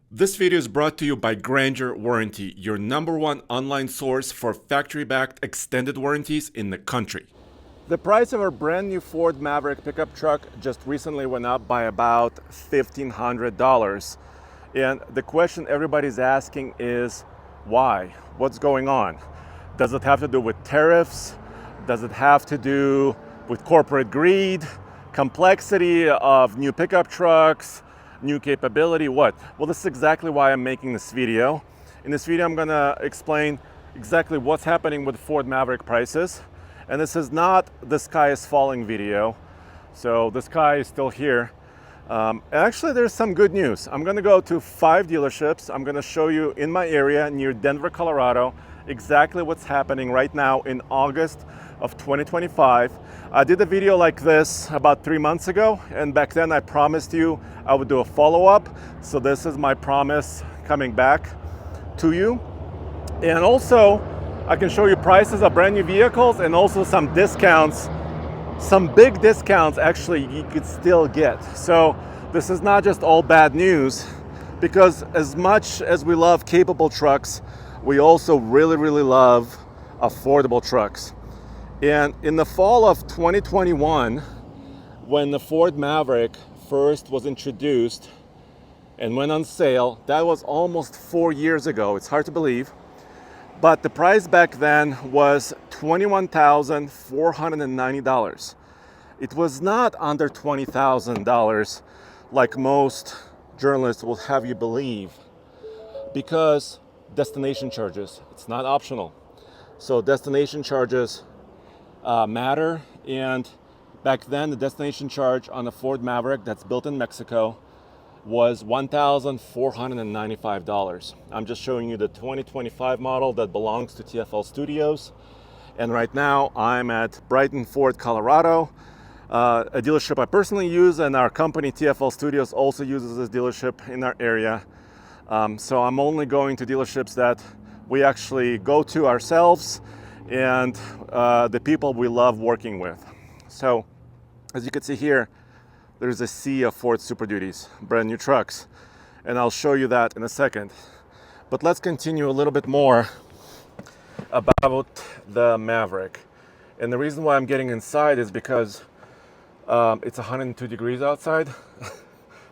This video is brought to you by Grandeur Warranty, your #1 online source for factory-backed extended warranties in the country. The price of our brand new Ford Maverick pickup truck just recently went up by about $1,500. And the question everybody's asking is, why? What's going on? Does it have to do with tariffs? Does it have to do with corporate greed, complexity of new pickup trucks, new capability? What? Well, this is exactly why I'm making this video. In this video, I'm gonna explain exactly what's happening with Ford Maverick prices. And this is not the sky is falling video. So the sky is still here. Actually, there's some good news. I'm gonna go to 5 dealerships. I'm gonna show you in my area near Denver, Colorado, exactly what's happening right now in August of 2025. I did a video like this about 3 months ago, and back then I promised you I would do a follow-up. So this is my promise coming back to you. And also, I can show you prices of brand new vehicles and also some discounts, some big discounts actually you could still get. So this is not just all bad news, because as much as we love capable trucks, we also really love affordable trucks. And in the fall of 2021, when the Ford Maverick first was introduced and went on sale, that was almost 4 years ago. It's hard to believe. But the price back then was $21,490. It was not under $20,000 like most journalists will have you believe, because destination charges, it's not optional. So destination charges matter, and back then the destination charge on a Ford Maverick that's built in Mexico was $1,495. I'm just showing you the 2025 model that belongs to TFL Studios. And right now I'm at Brighton Ford, Colorado, a dealership I personally use, and our company TFL Studios also uses this dealership in our area. So I'm only going to dealerships that we actually go to ourselves and the people we love working with. So as you can see here, there's a sea of Ford Super Duties, brand new trucks, and I'll show you that in a second. But let's continue a little bit more about the Maverick. And the reason why I'm getting inside is because it's 102 degrees outside,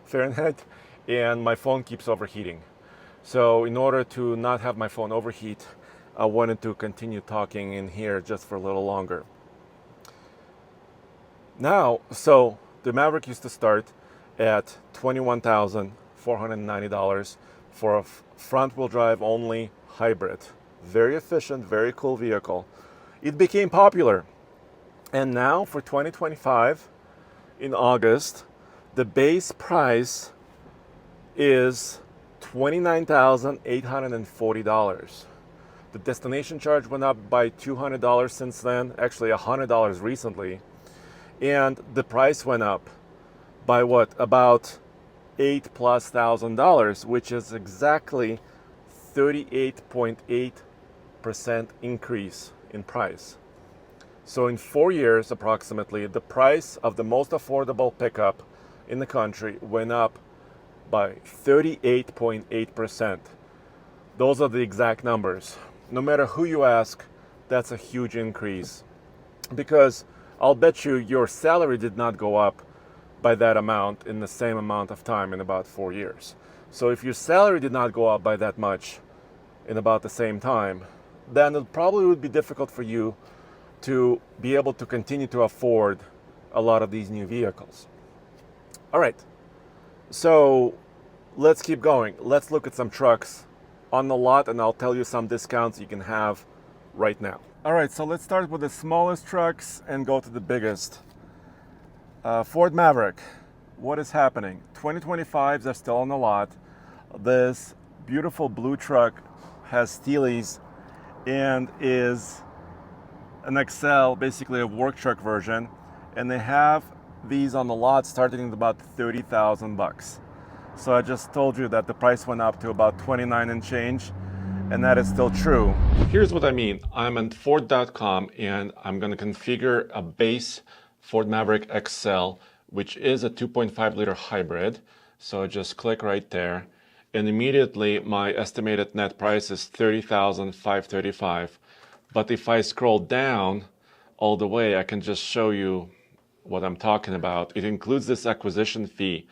Fahrenheit, and my phone keeps overheating. So in order to not have my phone overheat, I wanted to continue talking in here just for a little longer. Now, so the Maverick used to start at $21,490 for a front-wheel drive only hybrid. Very efficient, very cool vehicle. It became popular. And now for 2025, in August, the base price is $29,840. The destination charge went up by $200 since then, actually $100 recently. And the price went up by what? About $8,000+, which is exactly 38.8% increase in price. So in 4 years, approximately, the price of the most affordable pickup in the country went up by 38.8%. Those are the exact numbers. No matter who you ask, that's a huge increase, because I'll bet you your salary did not go up by that amount in the same amount of time in about 4 years. So if your salary did not go up by that much in about the same time, then it probably would be difficult for you to be able to continue to afford a lot of these new vehicles. All right, so let's keep going. Let's look at some trucks on the lot, and I'll tell you some discounts you can have right now. All right, so let's start with the smallest trucks and go to the biggest. Ford Maverick, what is happening? 2025s are still on the lot. This beautiful blue truck has steelies and is an XL, basically a work truck version. And they have these on the lot starting at about $30,000. So I just told you that the price went up to about 29 and change, and that is still true. Here's what I mean. I'm at Ford.com and I'm going to configure a base Ford Maverick XL, which is a 2.5 liter hybrid. So I just click right there and immediately my estimated net price is $30,535. But if I scroll down all the way, I can just show you what I'm talking about. It includes this acquisition fee.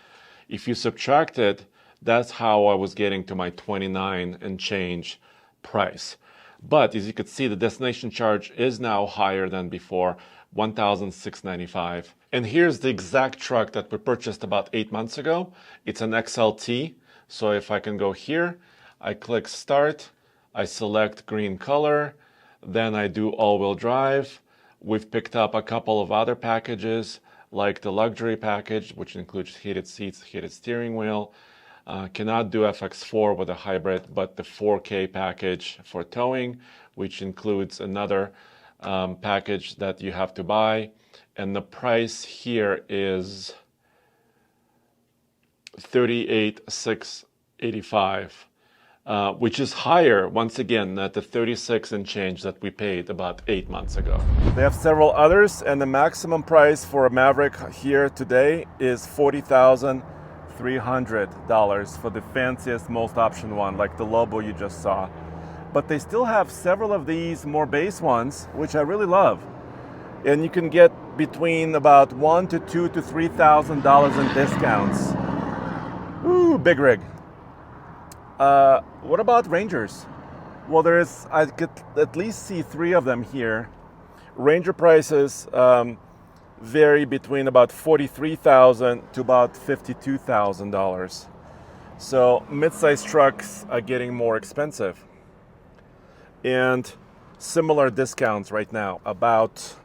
If you subtract it, that's how I was getting to my 29 and change price. But as you can see, the destination charge is now higher than before, $1,695. And here's the exact truck that we purchased about 8 months ago. It's an XLT. So if I can go here, I click start, I select green color, then I do all-wheel drive. We've picked up a couple of other packages, like the luxury package, which includes heated seats, heated steering wheel. Cannot do FX4 with a hybrid, but the 4K package for towing, which includes another package that you have to buy. And the price here is $38,685. Which is higher, once again, than the 36 and change that we paid about 8 months ago. They have several others, and the maximum price for a Maverick here today is $40,300 for the fanciest, most option one, like the Lobo you just saw. But they still have several of these more base ones, which I really love. And you can get between about $1,000 to $2,000 to $3,000 in discounts. Ooh, big rig. What about Rangers? Well, I could at least see 3 of them here. Ranger prices vary between about $43,000 to about $52,000. So mid-size trucks are getting more expensive. And similar discounts right now, about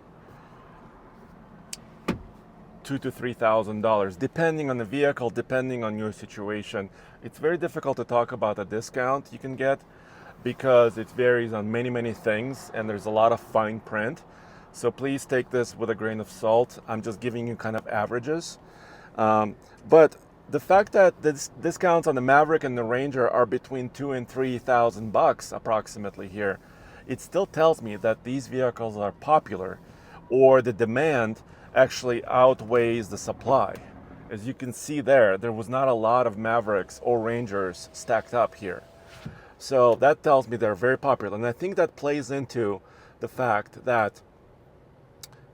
$2,000 to $3,000, depending on the vehicle, depending on your situation. It's very difficult to talk about a discount you can get because it varies on many things, and there's a lot of fine print. So please take this with a grain of salt. I'm just giving you kind of averages. But the fact that the discounts on the Maverick and the Ranger are between $2,000 and $3,000 approximately here, it still tells me that these vehicles are popular, or the demand actually outweighs the supply. As you can see there was not a lot of Mavericks or Rangers stacked up here. So that tells me they're very popular. And I think that plays into the fact that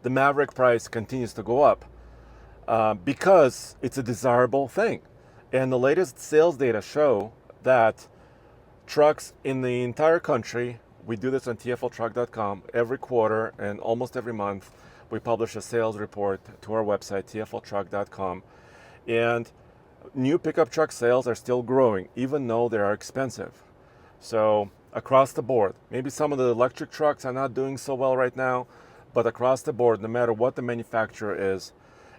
the Maverick price continues to go up because it's a desirable thing. And the latest sales data show that trucks in the entire country, we do this on TFLtruck.com every quarter and almost every month, we publish a sales report to our website, TFLtruck.com. And new pickup truck sales are still growing, even though they are expensive. So across the board, maybe some of the electric trucks are not doing so well right now, but across the board, no matter what the manufacturer is,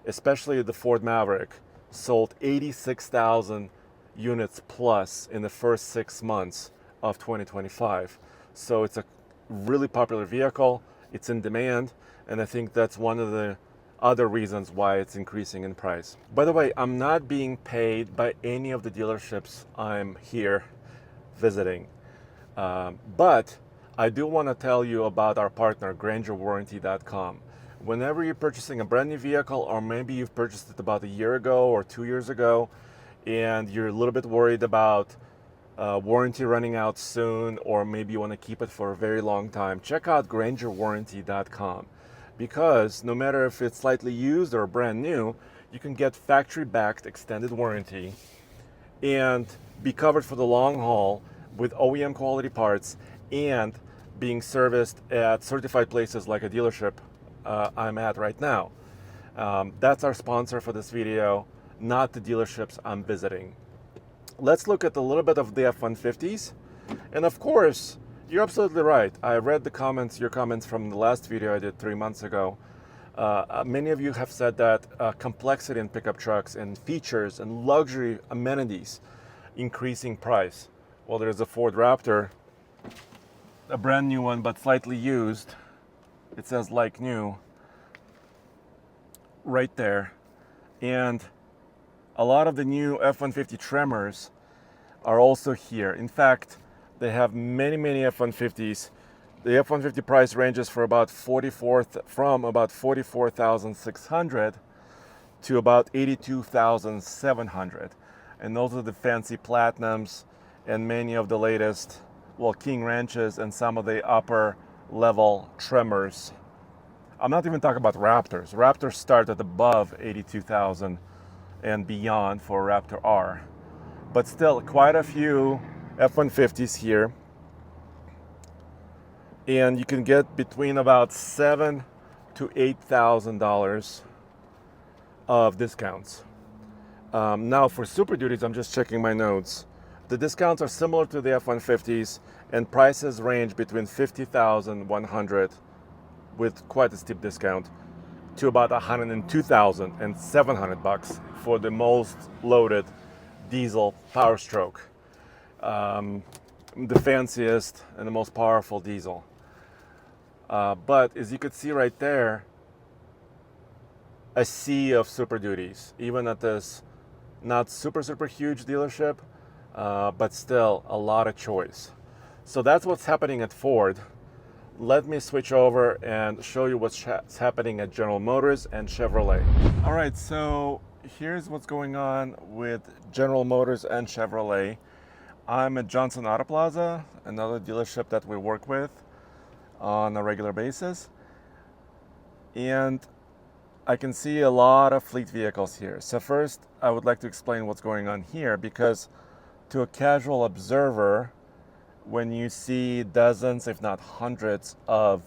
especially the Ford Maverick, sold 86,000 units plus in the first 6 months of 2025. So it's a really popular vehicle, it's in demand, and I think that's one of the other reasons why it's increasing in price. By the way, I'm not being paid by any of the dealerships I'm here visiting, but I do want to tell you about our partner, GrangerWarranty.com. Whenever you're purchasing a brand new vehicle, or maybe you've purchased it about a year ago or 2 years ago, and you're a little bit worried about warranty running out soon, or maybe you want to keep it for a very long time, check out GrangerWarranty.com. Because no matter if it's slightly used or brand new, you can get factory-backed extended warranty and be covered for the long haul with OEM quality parts and being serviced at certified places like a dealership I'm at right now. That's our sponsor for this video, not the dealerships I'm visiting. Let's look at a little bit of the F-150s. And of course, you're absolutely right. I read your comments from the last video I did 3 months ago. Many of you have said that complexity in pickup trucks and features and luxury amenities increasing price. Well, there's a Ford Raptor, a brand new one, but slightly used. It says like new right there. And a lot of the new F-150 Tremors are also here. In fact, they have many F-150s. The F-150 price ranges from about 44,600 to about 82,700. And those are the fancy Platinums and many of the latest, well, King Ranches and some of the upper level Tremors. I'm not even talking about Raptors. Raptors start at above 82,000 and beyond for Raptor R. But still, quite a few F-150s here. And you can get between about $7,000 to $8,000 of discounts. Now for Super Duties, I'm just checking my notes. The discounts are similar to the F-150s, and prices range between $50,100 with quite a steep discount to about $102,700 for the most loaded diesel Power Stroke, the fanciest and the most powerful diesel. But as you could see right there, a sea of Super Duties, even at this not super huge dealership, but still a lot of choice. So that's what's happening at Ford. Let me switch over and show you what's happening at General Motors and Chevrolet. All right, so here's what's going on with General Motors and Chevrolet. I'm at Johnson Auto Plaza, another dealership that we work with on a regular basis. And I can see a lot of fleet vehicles here. So first, I would like to explain what's going on here, because to a casual observer, when you see dozens, if not hundreds, of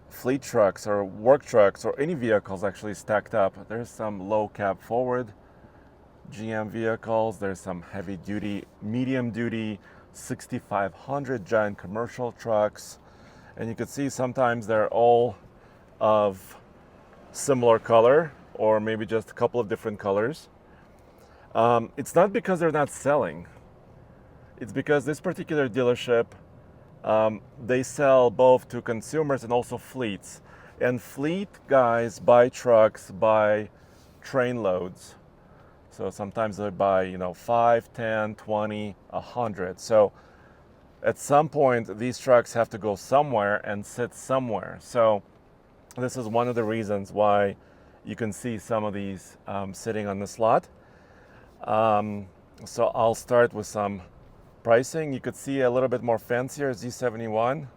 fleet trucks or work trucks or any vehicles actually stacked up, there's some low cab forward GM vehicles, there's some heavy duty, medium duty 6500 giant commercial trucks, and you can see sometimes they're all of similar color or maybe just a couple of different colors. It's not because they're not selling. It's because this particular dealership, they sell both to consumers and also fleets. And fleet guys buy trucks by train loads. So sometimes they buy, 5, 10, 20, 100. So at some point, these trucks have to go somewhere and sit somewhere. So this is one of the reasons why you can see some of these sitting on the slot. So I'll start with some pricing. You could see a little bit more fancier Z71.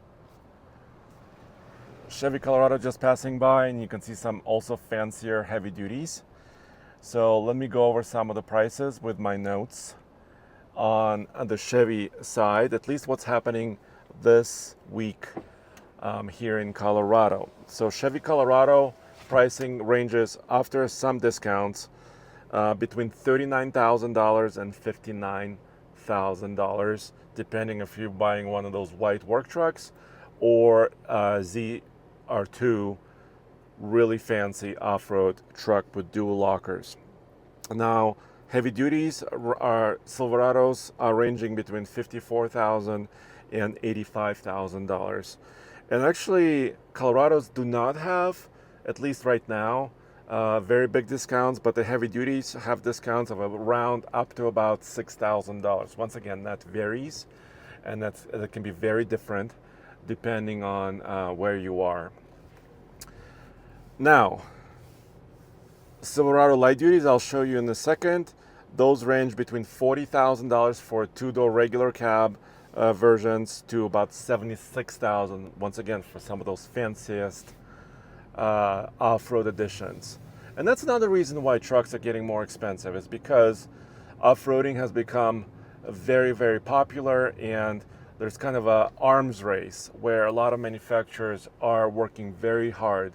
Chevy Colorado just passing by, and you can see some also fancier heavy duties. So let me go over some of the prices with my notes on the Chevy side, at least what's happening this week here in Colorado. So Chevy Colorado pricing ranges after some discounts between $39,000 and $59,000, depending if you're buying one of those white work trucks or ZR2 really fancy off-road truck with dual lockers. Now, heavy duties are Silverados are ranging between $54,000 and $85,000. And actually, Colorados do not have, at least right now, very big discounts, but the heavy duties have discounts of around up to about $6,000. Once again, that varies, and that can be very different depending on where you are. Now, Silverado light duties, I'll show you in a second. Those range between $40,000 for two-door regular cab versions to about $76,000, once again, for some of those fanciest off-road editions. And that's another reason why trucks are getting more expensive, is because off-roading has become very, very popular, and there's kind of a arms race where a lot of manufacturers are working very hard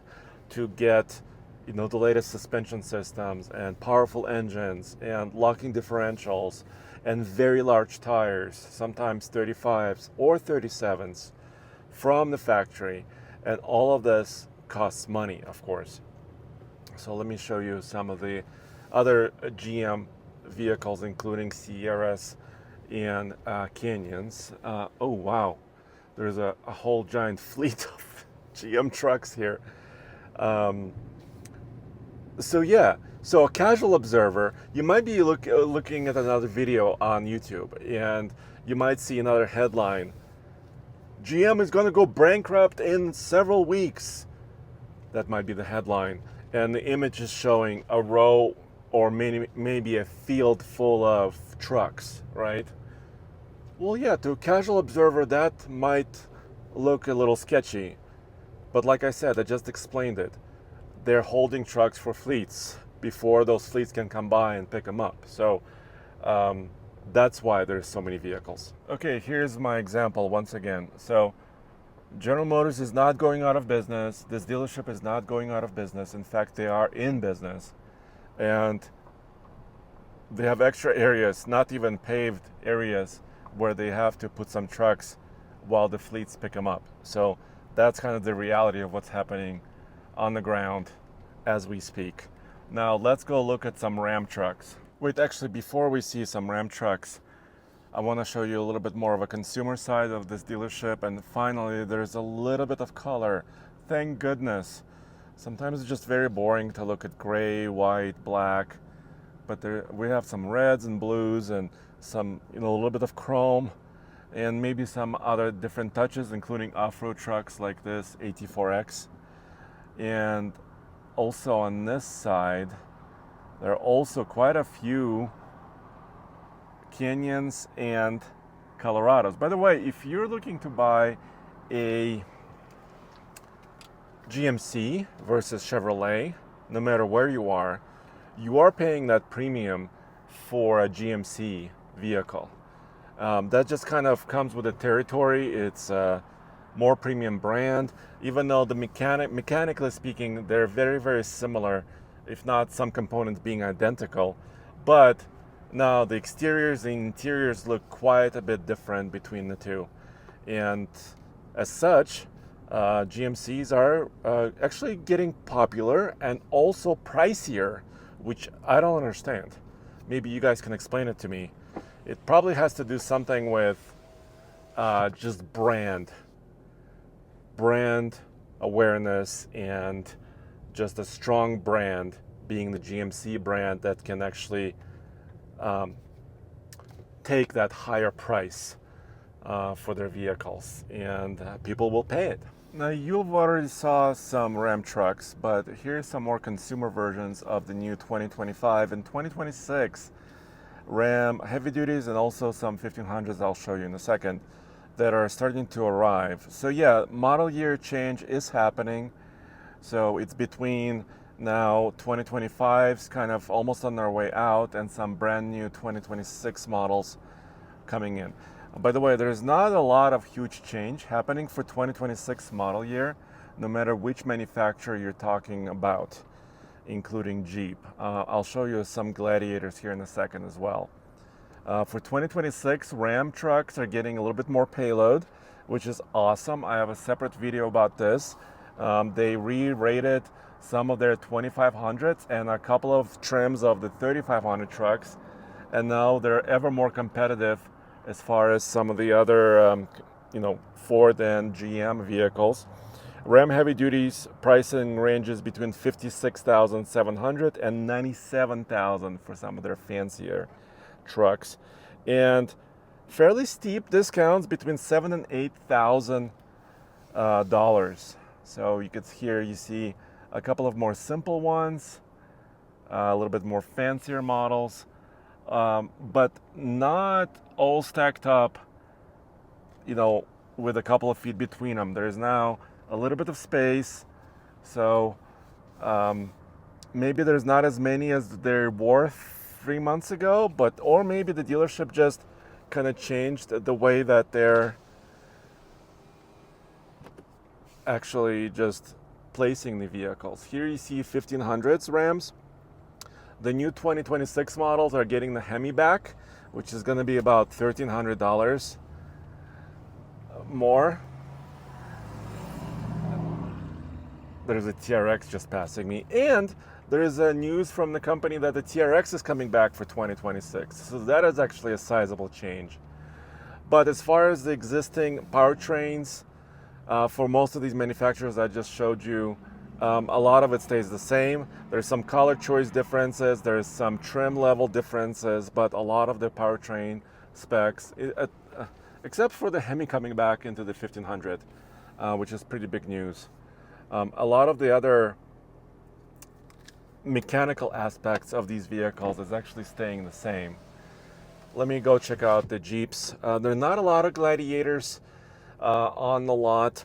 to get the latest suspension systems and powerful engines and locking differentials and very large tires, sometimes 35s or 37s from the factory. And all of this costs money, of course. So let me show you some of the other GM vehicles, including Sierras and Canyons. Oh, wow. There's a whole giant fleet of GM trucks here. So a casual observer, you might be looking at another video on YouTube, and you might see another headline: GM is going to go bankrupt in several weeks. That might be the headline, and the image is showing a row or maybe a field full of trucks, right? Well, yeah, to a casual observer, that might look a little sketchy. But like I said, I just explained it. They're holding trucks for fleets before those fleets can come by and pick them up. So that's why there's so many vehicles. Okay, here's my example once again. So General Motors is not going out of business. This dealership is not going out of business. In fact, they are in business. And they have extra areas, not even paved areas, where they have to put some trucks while the fleets pick them up. So that's kind of the reality of what's happening on the ground as we speak. Now let's go look at some Ram trucks. Wait, actually, before we see some Ram trucks, I want to show you a little bit more of a consumer side of this dealership. And finally, there's a little bit of color. Thank goodness. Sometimes it's just very boring to look at gray, white, black, but we have some reds and blues and some, a little bit of chrome and maybe some other different touches, including off-road trucks like this AT4X. And also on this side, there are also quite a few Canyons and Colorados. By the way, if you're looking to buy a GMC versus Chevrolet, no matter where you are paying that premium for a GMC vehicle. That just kind of comes with the territory. It's a more premium brand, even though the mechanically speaking, they're very, very similar, if not some components being identical. But now the exteriors and interiors look quite a bit different between the two. And as such, GMCs are actually getting popular and also pricier, which I don't understand. Maybe you guys can explain it to me. It probably has to do something with just brand awareness and just a strong brand being the GMC brand that can actually take that higher price for their vehicles, and people will pay it. Now, you've already saw some Ram trucks, but here's some more consumer versions of the new 2025 and 2026 Ram heavy duties, and also some 1500s I'll show you in a second that are starting to arrive. So yeah, model year change is happening. So it's between now 2025's kind of almost on their way out and some brand new 2026 models coming in. By the way, there's not a lot of huge change happening for 2026 model year, no matter which manufacturer you're talking about, including Jeep. I'll show you some Gladiators here in a second as well. For 2026, Ram trucks are getting a little bit more payload, which is awesome. I have a separate video about this. They re-rated some of their 2500s and a couple of trims of the 3500 trucks, and now they're ever more competitive as far as some of the other Ford and GM vehicles. Ram heavy duties pricing ranges between $56,700 and $97,000 for some of their fancier trucks, and fairly steep discounts between $7,000 and $8,000. So you see a couple of more simple ones, a little bit more fancier models, but not all stacked up, with a couple of feet between them. There's now a little bit of space, so maybe there's not as many as there were 3 months ago, or maybe the dealership just kind of changed the way that they're actually just placing the vehicles. Here you see 1500s Rams. The new 2026 models are getting the Hemi back, which is going to be about $1,300 more. There's a TRX just passing me, and there is a news from the company that the TRX is coming back for 2026. So that is actually a sizable change. But as far as the existing powertrains, for most of these manufacturers I just showed you, a lot of it stays the same. There's some color choice differences, there's some trim level differences, but a lot of the powertrain specs, except for the Hemi coming back into the 1500, which is pretty big news. A lot of the other mechanical aspects of these vehicles is actually staying the same. Let me go check out the Jeeps. There are not a lot of Gladiators on the lot.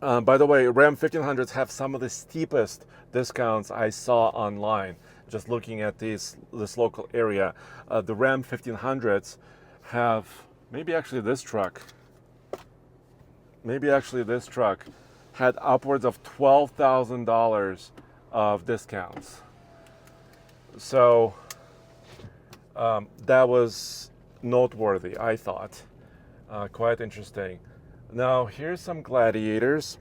By the way, Ram 1500s have some of the steepest discounts I saw online. Just looking at this local area, the Ram 1500s have maybe actually this truck had upwards of $12,000 of discounts. So that was noteworthy, I thought. Quite interesting. Now here's some Gladiators.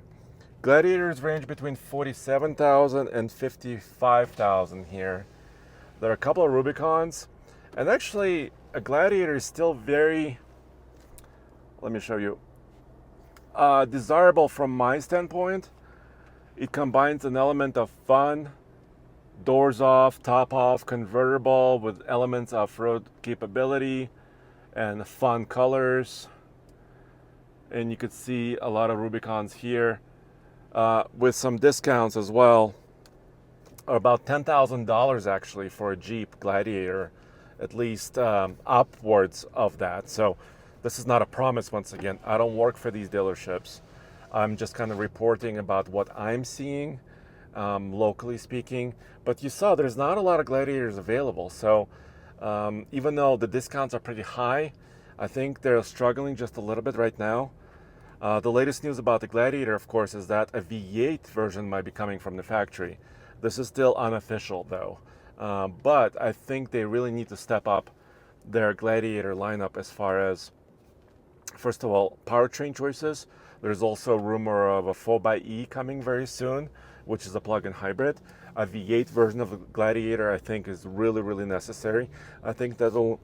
Gladiators range between $47,000 and $55,000 here. There are a couple of Rubicons, and actually a Gladiator is still very, let me show you, desirable from my standpoint. It combines an element of fun, doors off, top off, convertible with elements of road capability and fun colors. And you could see a lot of Rubicons here with some discounts as well. About $10,000 actually for a Jeep Gladiator, at least upwards of that. So this is not a promise. Once again, I don't work for these dealerships. I'm just kind of reporting about what I'm seeing, locally speaking. But you saw there's not a lot of Gladiators available. So even though the discounts are pretty high, I think they're struggling just a little bit right now. The latest news about the Gladiator, of course, is that a V8 version might be coming from the factory. This is still unofficial, though. But I think they really need to step up their Gladiator lineup as far as, first of all, powertrain choices. There's also a rumor of a 4xe coming very soon, which is a plug-in hybrid. A V8 version of the Gladiator, I think, is really, really necessary. I think that'll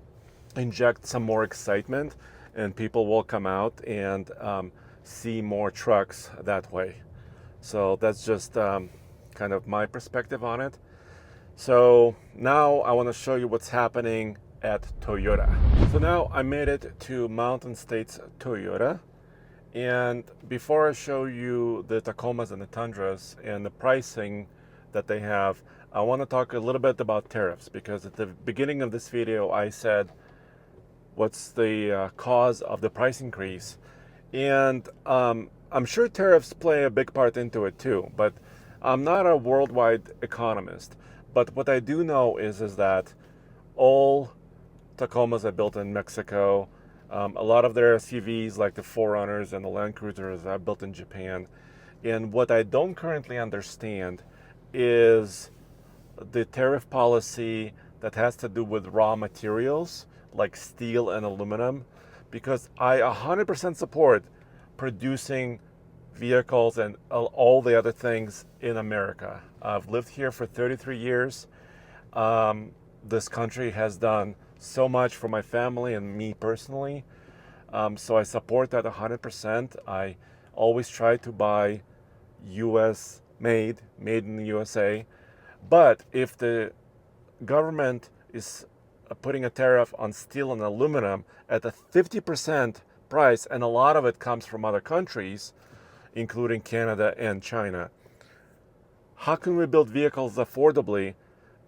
inject some more excitement, and people will come out and see more trucks that way. So that's just kind of my perspective on it. So now I want to show you what's happening at Toyota. So now I made it to Mountain States Toyota, and before I show you the Tacomas and the Tundras and the pricing that they have, I want to talk a little bit about tariffs, because at the beginning of this video I said what's the cause of the price increase, and I'm sure tariffs play a big part into it too, but I'm not a worldwide economist. But what I do know is that all Tacomas are built in Mexico. A lot of their SUVs, like the 4Runners and the Land Cruisers, are built in Japan. And what I don't currently understand is the tariff policy that has to do with raw materials like steel and aluminum, because I 100% support producing vehicles and all the other things in America. I've lived here for 33 years. This country has done so much for my family and me personally. So I support that 100%. I always try to buy US made in the USA. But if the government is putting a tariff on steel and aluminum at a 50% price, and a lot of it comes from other countries, including Canada and China, how can we build vehicles affordably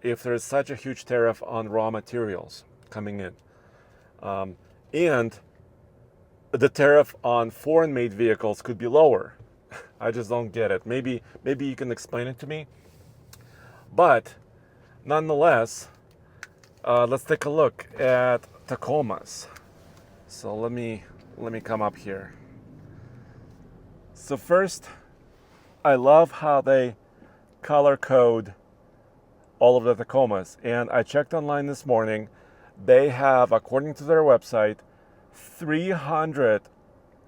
if there's such a huge tariff on raw materials coming in? And the tariff on foreign-made vehicles could be lower. I just don't get it. Maybe you can explain it to me. But nonetheless, let's take a look at Tacomas. So let me come up here. So first, I love how they color code all of the Tacomas. And I checked online this morning. They have, according to their website, 300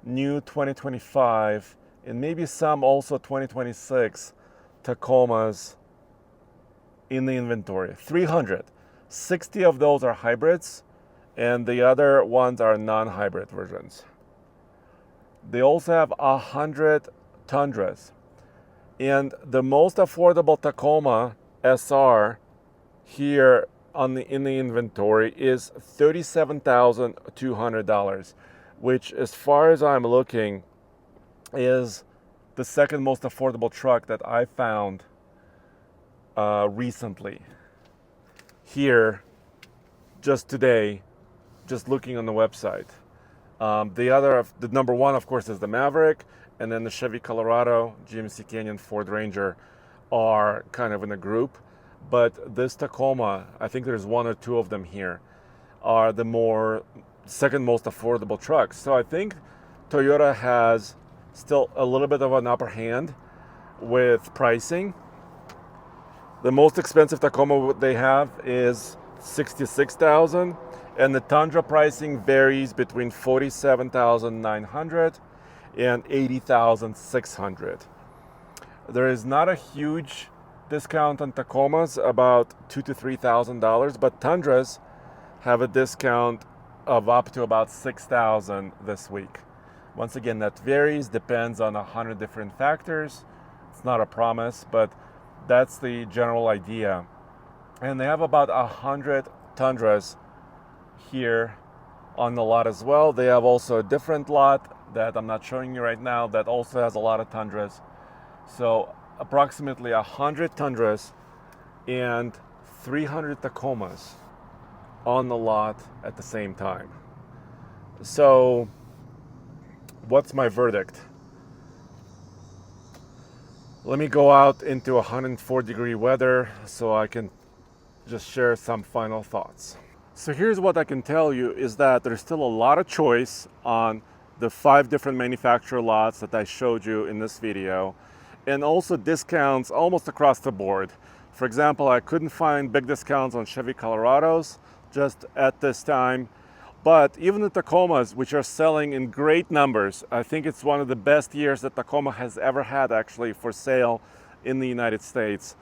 new 2025 and maybe some also 2026 Tacomas in the inventory. 300. 60 of those are hybrids, and the other ones are non-hybrid versions. They also have 100 Tundras. And the most affordable Tacoma SR here in the inventory is $37,200, which, as far as I'm looking, is the second most affordable truck that I found recently. Here, just today, just looking on the website. The number one, of course, is the Maverick, and then the Chevy Colorado, GMC Canyon, Ford Ranger are kind of in a group. But this Tacoma, I think there's one or two of them here, are the second most affordable trucks. So I think Toyota has still a little bit of an upper hand with pricing. The most expensive Tacoma they have is $66,000, and the Tundra pricing varies between $47,900 and $80,600. There is not a huge discount on Tacomas, about $2,000 to $3,000, but Tundras have a discount of up to about $6,000 this week. Once again, that varies, depends on 100 different factors. It's not a promise, but that's the general idea. And they have about 100 Tundras here on the lot as well. They have also a different lot that I'm not showing you right now that also has a lot of Tundras. So approximately 100 Tundras and 300 Tacomas on the lot at the same time. So what's my verdict? Let me go out into 104-degree weather so I can just share some final thoughts. So here's what I can tell you is that there's still a lot of choice on the 5 different manufacturer lots that I showed you in this video, and also discounts almost across the board. For example, I couldn't find big discounts on Chevy Colorados just at this time, but even the Tacomas, which are selling in great numbers, I think it's one of the best years that Tacoma has ever had actually for sale in the United States.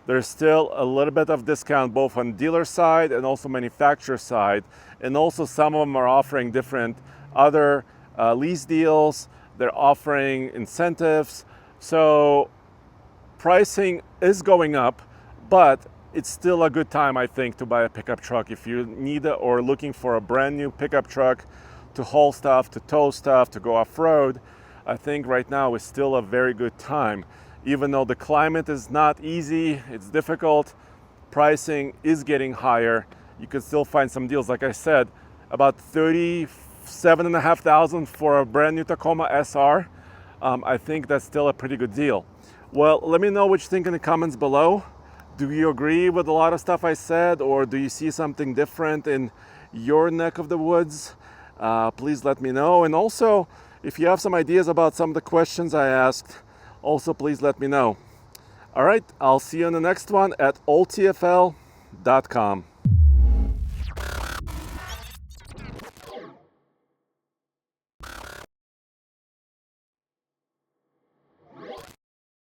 There's still a little bit of discount both on dealer side and also manufacturer side, and also some of them are offering different other lease deals. They're offering incentives. So pricing is going up, but it's still a good time, I think, to buy a pickup truck. If you need or looking for a brand new pickup truck to haul stuff, to tow stuff, to go off-road, I think right now is still a very good time. Even though the climate is not easy, it's difficult, pricing is getting higher. You can still find some deals. Like I said, about $37,500 for a brand new Tacoma SR. I think that's still a pretty good deal. Well, let me know what you think in the comments below. Do you agree with a lot of stuff I said, or do you see something different in your neck of the woods? Please let me know. And also, if you have some ideas about some of the questions I asked, also please let me know. All right, I'll see you in the next one at oldtfl.com.